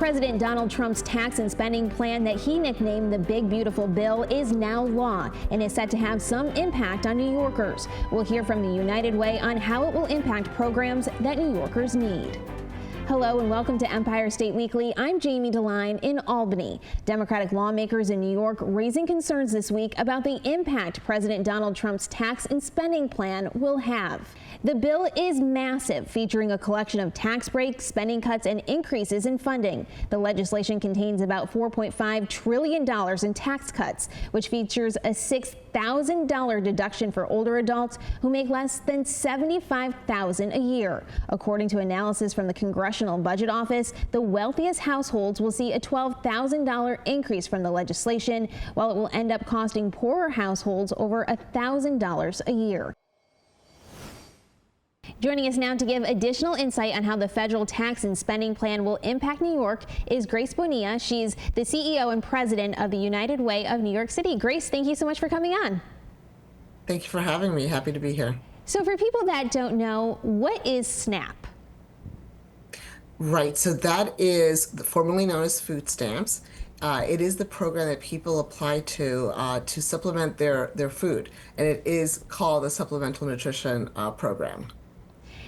President Donald Trump's tax and spending plan that he nicknamed the Big Beautiful Bill is now law and is set to have some impact on New Yorkers. We'll hear from the United Way on how it will impact programs that New Yorkers need. Hello and welcome to Empire State Weekly. I'm Jamie DeLine in Albany. Democratic lawmakers in New York raising concerns this week about the impact President Donald Trump's tax and spending plan will have. The bill is massive, featuring a collection of tax breaks, spending cuts, and increases in funding. The legislation contains about $4.5 trillion in tax cuts, which features a $6,000 deduction for older adults who make less than $75,000 a year. According to analysis from the Congressional Budget Office, the wealthiest households will see a $12,000 increase from the legislation, while it will end up costing poorer households over $1,000 a year. Joining us now to give additional insight on how the federal tax and spending plan will impact New York is Grace Bonilla. She's the CEO and president of the United Way of New York City. Grace, thank you so much for coming on. Thank you for having me. Happy to be here. So for people that don't know, what is SNAP? Right. So that is formerly known as food stamps. It is the program that people apply to supplement their food, and it is called the Supplemental Nutrition Program.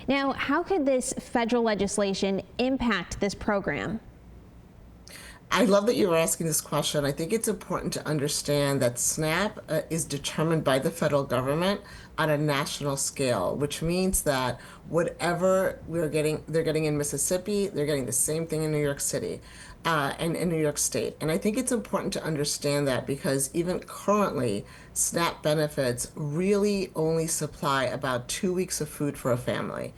Now, how could this federal legislation impact this program? I love that you were asking this question. I think it's important to understand that SNAP is determined by the federal government on a national scale, which means that whatever they're getting in Mississippi, they're getting the same thing in New York City and in New York State. And I think it's important to understand that because even currently, SNAP benefits really only supply about 2 weeks of food for a family.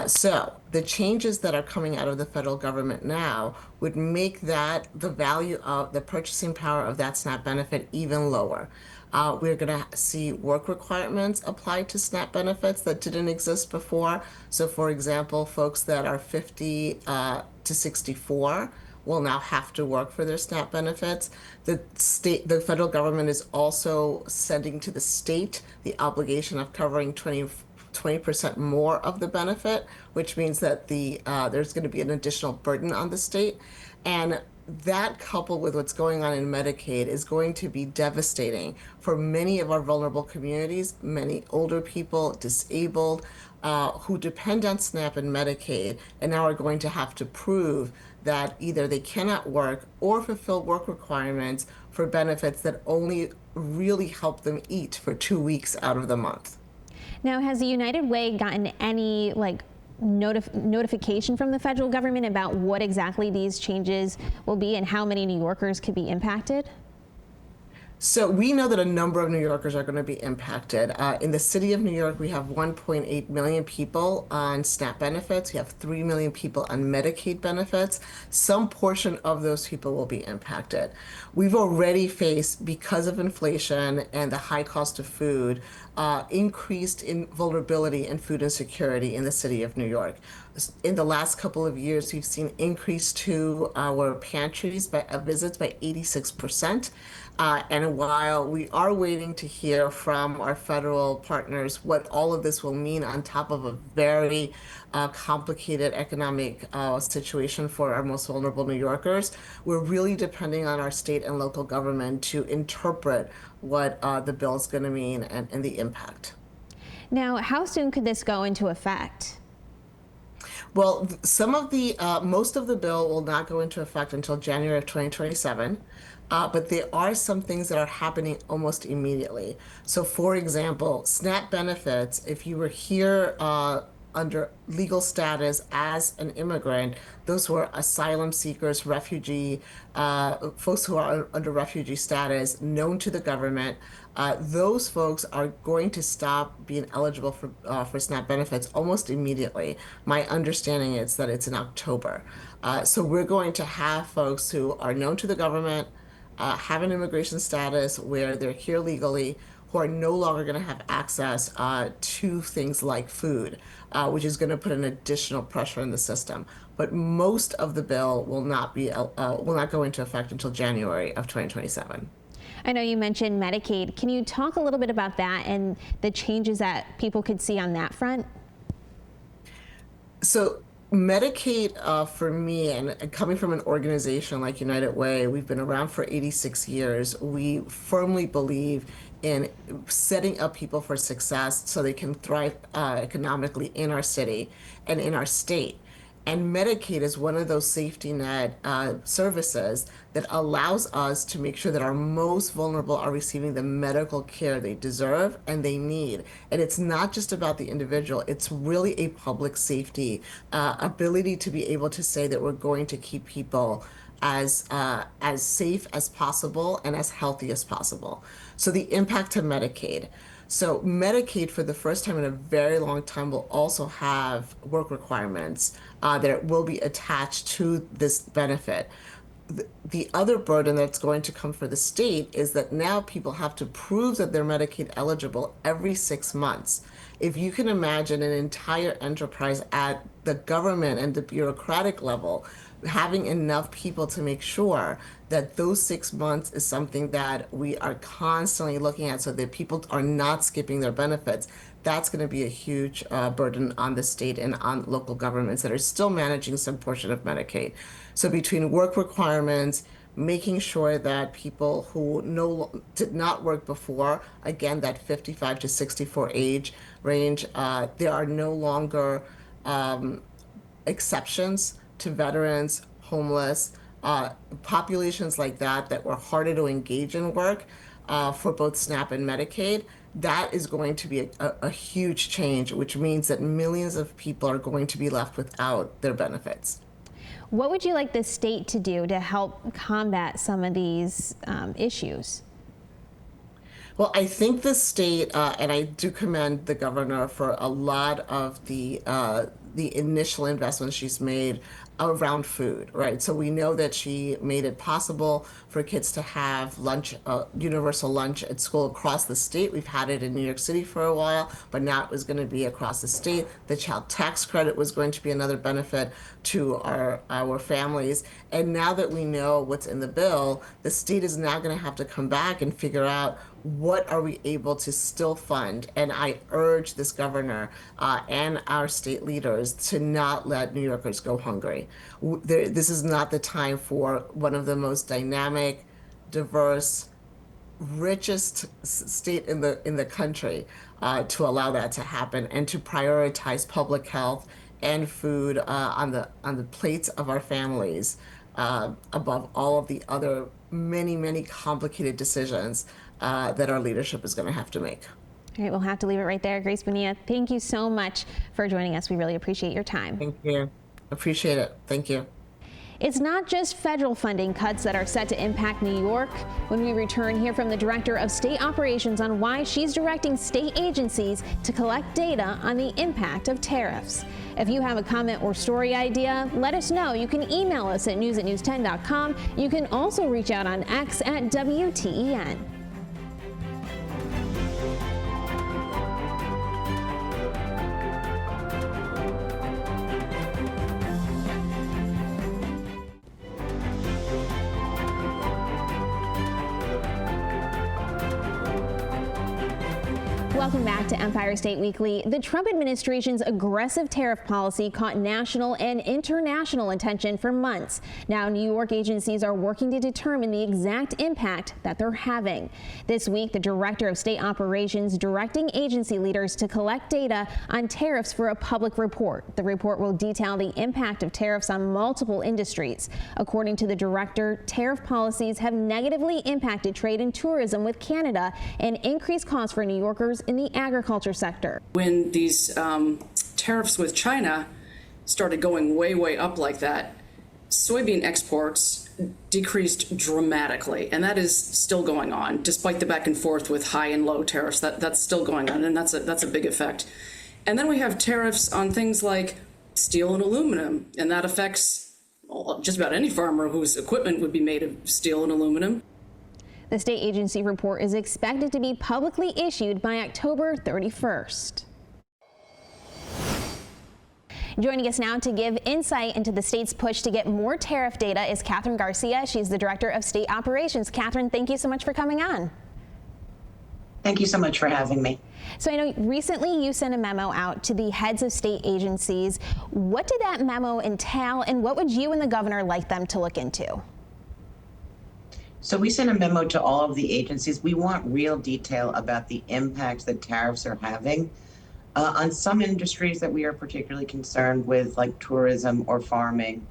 So the changes that are coming out of the federal government now would make that the value of the purchasing power of that SNAP benefit even lower. We're going to see work requirements applied to SNAP benefits that didn't exist before. So, for example, folks that are 50 to 64 will now have to work for their SNAP benefits. The federal government is also sending to the state the obligation of covering 20% more of the benefit, which means that there's going to be an additional burden on the state. And that, coupled with what's going on in Medicaid, is going to be devastating for many of our vulnerable communities, many older people, disabled, who depend on SNAP and Medicaid, and now are going to have to prove that either they cannot work or fulfill work requirements for benefits that only really help them eat for 2 weeks out of the month. Now, has the United Way gotten any notification from the federal government about what exactly these changes will be and how many New Yorkers could be impacted? So we know that a number of New Yorkers are going to be impacted. In the city of New York, we have 1.8 million people on SNAP benefits. We have 3 million people on Medicaid benefits. Some portion of those people will be impacted. We've already faced, because of inflation and the high cost of food, increased in vulnerability and food insecurity in the city of New York. In the last couple of years, we've seen increase to our pantries visits by 86%. And while we are waiting to hear from our federal partners what all of this will mean on top of a very complicated economic situation for our most vulnerable New Yorkers, we're really depending on our state and local government to interpret what the bill is going to mean and the impact. Now, how soon could this go into effect? Well, most of the bill will not go into effect until January of 2027. But there are some things that are happening almost immediately. So, for example, SNAP benefits, if you were here under legal status as an immigrant, those who are asylum seekers, refugee, folks who are under refugee status, known to the government, those folks are going to stop being eligible for SNAP benefits almost immediately. My understanding is that it's in October. So we're going to have folks who are known to the government, have an immigration status where they're here legally, who are no longer going to have access to things like food, which is going to put an additional pressure in the system. But most of the bill will not go into effect until January of 2027. I know you mentioned Medicaid. Can you talk a little bit about that and the changes that people could see on that front? So Medicaid, for me, and coming from an organization like United Way, we've been around for 86 years. We firmly believe in setting up people for success so they can thrive economically in our city and in our state. And Medicaid is one of those safety net services that allows us to make sure that our most vulnerable are receiving the medical care they deserve and they need. And it's not just about the individual, it's really a public safety ability to be able to say that we're going to keep people as safe as possible and as healthy as possible. So the impact to Medicaid. So Medicaid, for the first time in a very long time, will also have work requirements that will be attached to this benefit. The other burden that's going to come for the state is that now people have to prove that they're Medicaid eligible every 6 months. If you can imagine an entire enterprise at the government and the bureaucratic level having enough people to make sure that those 6 months is something that we are constantly looking at so that people are not skipping their benefits, that's going to be a huge burden on the state and on local governments that are still managing some portion of Medicaid. So between work requirements, making sure that people who did not work before, again, that 55 to 64 age range, there are no longer exceptions to veterans, homeless, populations like that were harder to engage in work for both SNAP and Medicaid. That is going to be a huge change, which means that millions of people are going to be left without their benefits. What would you like the state to do to help combat some of these issues? Well, I think the state, and I do commend the governor for a lot of the initial investments she's made around food, right? So we know that she made it possible for kids to have lunch, universal lunch at school across the state. We've had it in New York City for a while, but now it was going to be across the state. The child tax credit was going to be another benefit to our families. And now that we know what's in the bill, the state is now going to have to come back and figure out what are we able to still fund. And I urge this governor and our state leaders to not let New Yorkers go hungry. This is not the time for one of the most dynamic, diverse, richest state in the country to allow that to happen and to prioritize public health and food on the plates of our families above all of the other many complicated decisions that our leadership is going to have to make. All right, we'll have to leave it right there. Grace Bonilla, thank you so much for joining us. We really appreciate your time. Thank you. Appreciate it. Thank you. It's not just federal funding cuts that are set to impact New York. When we return, hear from the Director of State Operations on why she's directing state agencies to collect data on the impact of tariffs. If you have a comment or story idea, let us know. You can email us at news@news10.com. You can also reach out on X at WTEN. Welcome back to Empire State Weekly. The Trump administration's aggressive tariff policy caught national and international attention for months. Now, New York agencies are working to determine the exact impact that they're having. This week, the Director of State Operations directing agency leaders to collect data on tariffs for a public report. The report will detail the impact of tariffs on multiple industries. According to the director, tariff policies have negatively impacted trade and tourism with Canada and increased costs for New Yorkers in the agriculture sector. When these tariffs with China started going way up like that, soybean exports decreased dramatically, and that is still going on despite the back and forth with high and low tariffs. That's still going on, and that's a big effect. And then we have tariffs on things like steel and aluminum, and that affects just about any farmer whose equipment would be made of steel and aluminum. The state agency report is expected to be publicly issued by October 31st. Joining us now to give insight into the state's push to get more tariff data is Katherine Garcia. She's the Director of State Operations. Katherine, thank you so much for coming on. Thank you so much for having me. So I know recently you sent a memo out to the heads of state agencies. What did that memo entail, and what would you and the governor like them to look into? So we sent a memo to all of the agencies. We want real detail about the impacts that tariffs are having on some industries that we are particularly concerned with, like tourism or farming.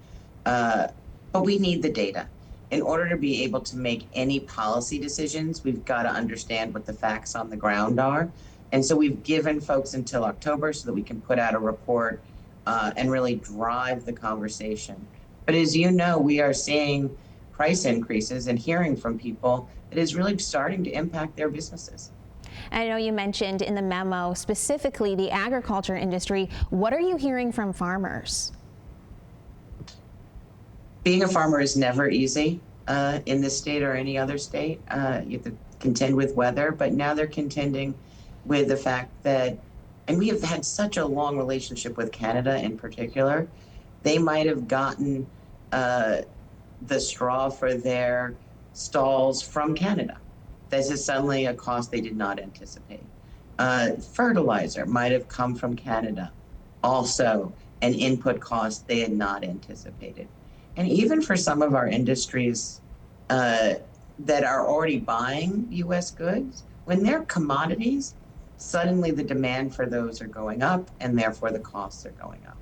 But we need the data. In order to be able to make any policy decisions, we've got to understand what the facts on the ground are. And so we've given folks until October so that we can put out a report and really drive the conversation. But as you know, we are seeing price increases and hearing from people that is really starting to impact their businesses. I know you mentioned in the memo specifically the agriculture industry. What are you hearing from farmers? Being a farmer is never easy in this state or any other state. You have to contend with weather, but now they're contending with the fact that, and we have had such a long relationship with Canada in particular, they might have gotten the straw for their stalls from Canada. This is suddenly a cost they did not anticipate. Fertilizer might have come from Canada, also an input cost they had not anticipated. And even for some of our industries that are already buying US goods, when they're commodities, suddenly the demand for those are going up and therefore the costs are going up.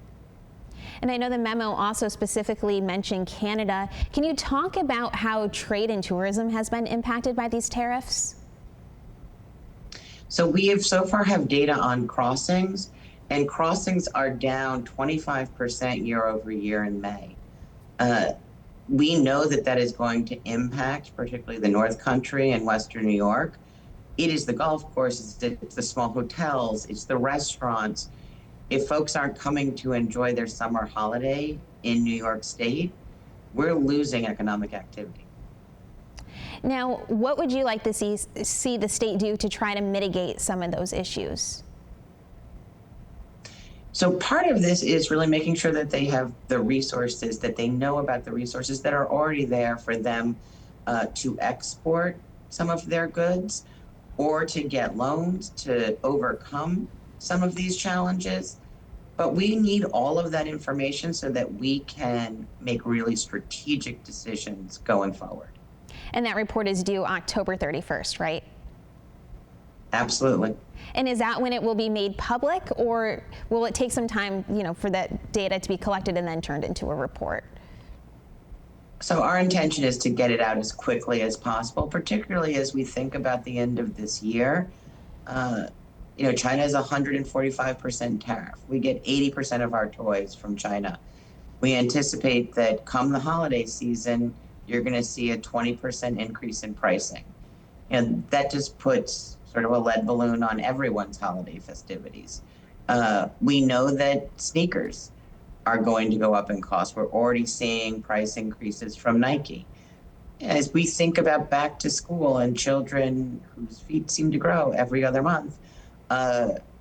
And I know the memo also specifically mentioned Canada. Can you talk about how trade and tourism has been impacted by these tariffs? So we have so far have data on crossings, and crossings are down 25% year over year in May. We know that that is going to impact particularly the North Country and Western New York. It is the golf courses, it's the small hotels, it's the restaurants. If folks aren't coming to enjoy their summer holiday in New York State, we're losing economic activity. Now, what would you like to see the state do to try to mitigate some of those issues? So part of this is really making sure that they have the resources, that they know about the resources that are already there for them to export some of their goods or to get loans to overcome some of these challenges. But we need all of that information so that we can make really strategic decisions going forward. And that report is due October 31st, right? Absolutely. And is that when it will be made public, or will it take some time, for that data to be collected and then turned into a report? So our intention is to get it out as quickly as possible, particularly as we think about the end of this year. China is 145% tariff. We get 80% of our toys from China. We anticipate that come the holiday season, you're going to see a 20% increase in pricing. And that just puts sort of a lead balloon on everyone's holiday festivities. We know that sneakers are going to go up in cost. We're already seeing price increases from Nike. As we think about back to school and children whose feet seem to grow every other month,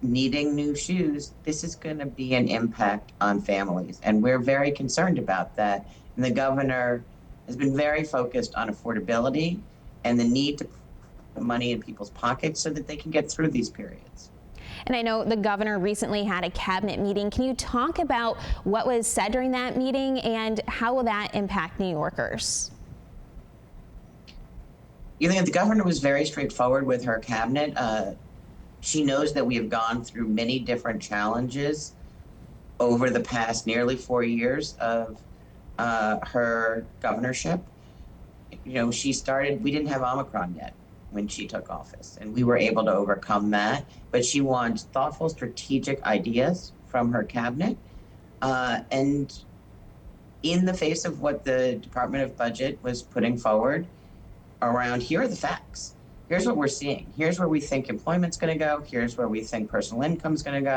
needing new shoes, this is going to be an impact on families. And we're very concerned about that. And the governor has been very focused on affordability and the need to put money in people's pockets so that they can get through these periods. And I know the governor recently had a cabinet meeting. Can you talk about what was said during that meeting and how will that impact New Yorkers? The governor was very straightforward with her cabinet. She knows that we have gone through many different challenges over the past nearly 4 years of her governorship. We didn't have Omicron yet when she took office, and we were able to overcome that. But she wants thoughtful, strategic ideas from her cabinet. And in the face of what the Department of Budget was putting forward around, here are the facts. Here's what we're seeing. Here's where we think employment's going to go. Here's where we think personal income's going to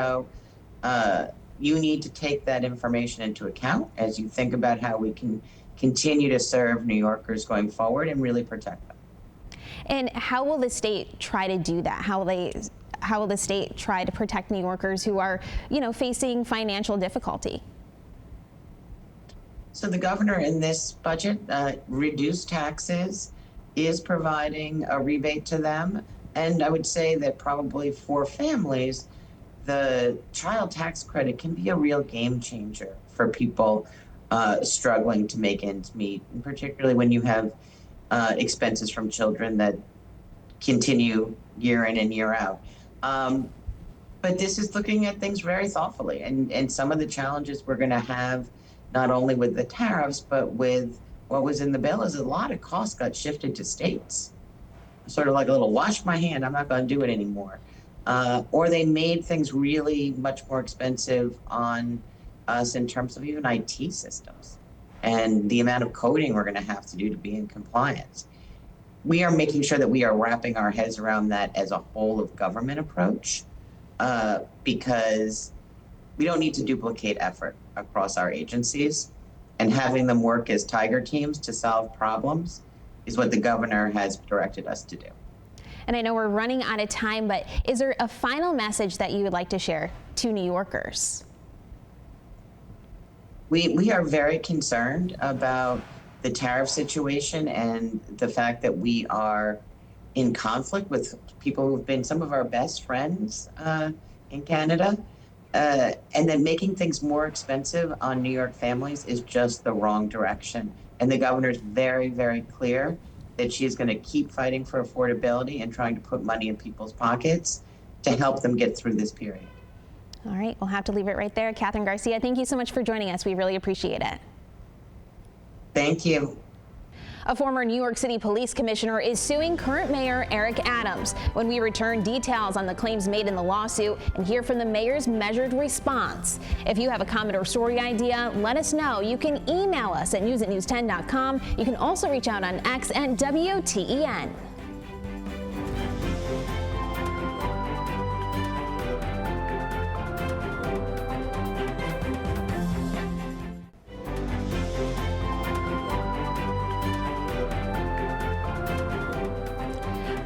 go. You need to take that information into account as you think about how we can continue to serve New Yorkers going forward and really protect them. And how will the state try to do that? How will the state try to protect New Yorkers who are, facing financial difficulty? So the governor in this budget reduced taxes, is providing a rebate to them. And I would say that probably for families, the child tax credit can be a real game changer for people struggling to make ends meet, and particularly when you have expenses from children that continue year in and year out. But this is looking at things very thoughtfully, and some of the challenges we're going to have, not only with the tariffs, but with what was in the bill, is a lot of costs got shifted to states. Sort of like a little wash my hand, I'm not going to do it anymore. Or they made things really much more expensive on us in terms of even IT systems and the amount of coding we're going to have to do to be in compliance. We are making sure that we are wrapping our heads around that as a whole of government approach, because we don't need to duplicate effort across our agencies, and having them work as tiger teams to solve problems is what the governor has directed us to do. And I know we're running out of time, but is there a final message that you would like to share to New Yorkers? We are very concerned about the tariff situation and the fact that we are in conflict with people who've been some of our best friends in Canada. And that making things more expensive on New York families is just the wrong direction. And the governor's very, very clear that she's going to keep fighting for affordability and trying to put money in people's pockets to help them get through this period. All right, we'll have to leave it right there. Katherine Garcia, thank you so much for joining us. We really appreciate it. Thank you. A former New York City police commissioner is suing current mayor Eric Adams. When we return, details on the claims made in the lawsuit and hear from the mayor's measured response. If you have a comment or story idea, let us know. You can email us at news@news10.com. You can also reach out on X at WTEN.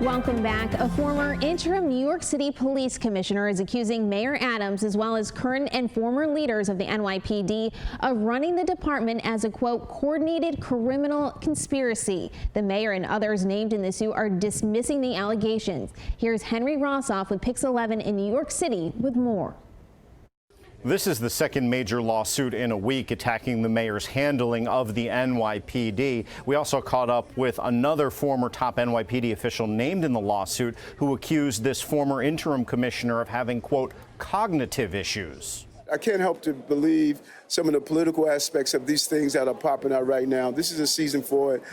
Welcome back. A former interim New York City police commissioner is accusing Mayor Adams, as well as current and former leaders of the NYPD, of running the department as a, quote, coordinated criminal conspiracy. The mayor and others named in the suit are dismissing the allegations. Here's Henry Rosoff with Pix 11 in New York City with more. This is the second major lawsuit in a week attacking the mayor's handling of the NYPD. We also caught up with another former top NYPD official named in the lawsuit who accused this former interim commissioner of having, quote, cognitive issues. I can't help to believe some of the political aspects of these things that are popping out right now. This is a season for it.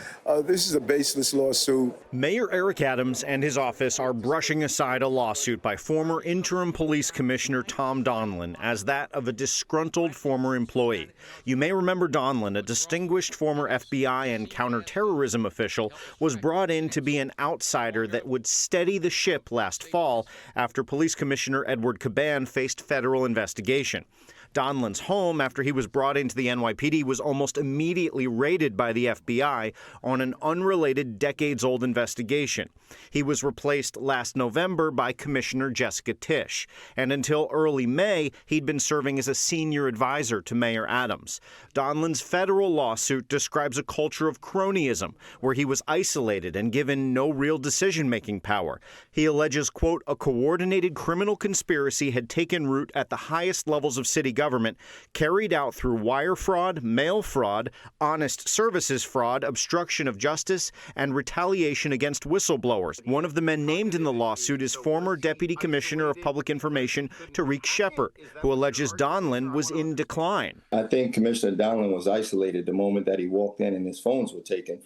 This is a baseless lawsuit. Mayor Eric Adams and his office are brushing aside a lawsuit by former interim police commissioner Tom Donlin as that of a disgruntled former employee. You may remember Donlin, a distinguished former FBI and counterterrorism official, was brought in to be an outsider that would steady the ship last fall after Police Commissioner Edward Caban faced federal investigation. Donlin's home, after he was brought into the NYPD, was almost immediately raided by the FBI on an unrelated decades-old investigation. He was replaced last November by Commissioner Jessica Tisch, and until early May, he'd been serving as a senior advisor to Mayor Adams. Donlin's federal lawsuit describes a culture of cronyism, where he was isolated and given no real decision-making power. He alleges, quote, a coordinated criminal conspiracy had taken root at the highest levels of city government, carried out through wire fraud, mail fraud, honest services fraud, obstruction of justice, and retaliation against whistleblowers. One of the men named in the lawsuit is former Deputy Commissioner of Public Information Tariq Shepard, who alleges Donlin was in decline. I think Commissioner Donlin was isolated the moment that he walked in and his phones were taken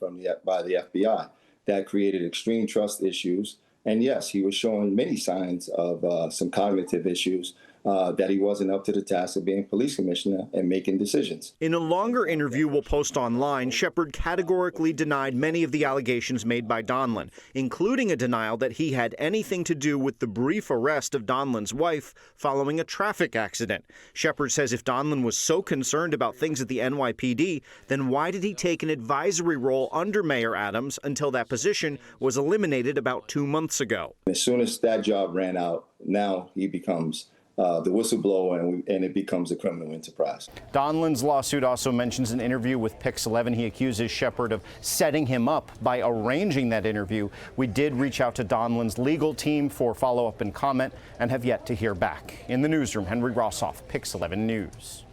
by the FBI. That created extreme trust issues. And yes, he was showing many signs of some cognitive issues, that he wasn't up to the task of being police commissioner and making decisions. In a longer interview we'll post online, Shepard categorically denied many of the allegations made by Donlin, including a denial that he had anything to do with the brief arrest of Donlin's wife following a traffic accident. Shepard says if Donlin was so concerned about things at the NYPD, then why did he take an advisory role under Mayor Adams until that position was eliminated about 2 months ago? As soon as that job ran out, now he becomes the whistleblower, and it becomes a criminal enterprise. Donlan's lawsuit also mentions an interview with Pix 11. He accuses Shepard of setting him up by arranging that interview. We did reach out to Donlan's legal team for follow-up and comment and have yet to hear back. In the newsroom, Henry Rosoff, Pix 11 News.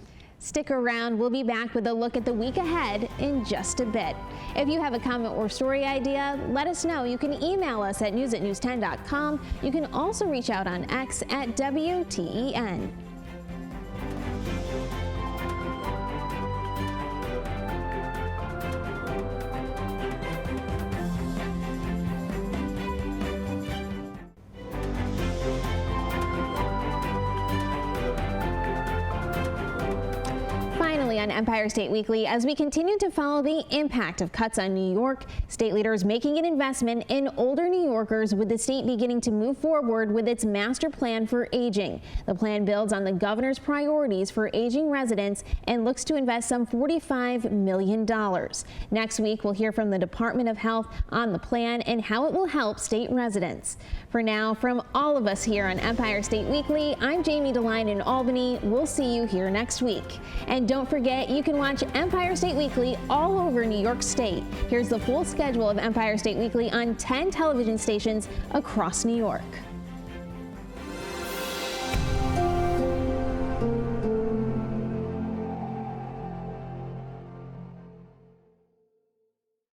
Stick around. We'll be back with a look at the week ahead in just a bit. If you have a comment or story idea, let us know. You can email us at news@news10.com. You can also reach out on X at WTEN. Finally, on Empire State Weekly, as we continue to follow the impact of cuts on New York, state leaders making an investment in older New Yorkers, with the state beginning to move forward with its master plan for aging. The plan builds on the governor's priorities for aging residents and looks to invest some $45 million. Next week, we'll hear from the Department of Health on the plan and how it will help state residents. For now, from all of us here on Empire State Weekly, I'm Jamie DeLine in Albany. We'll see you here next week. And don't forget, you can watch Empire State Weekly all over New York State. Here's the full schedule of Empire State Weekly on 10 television stations across New York.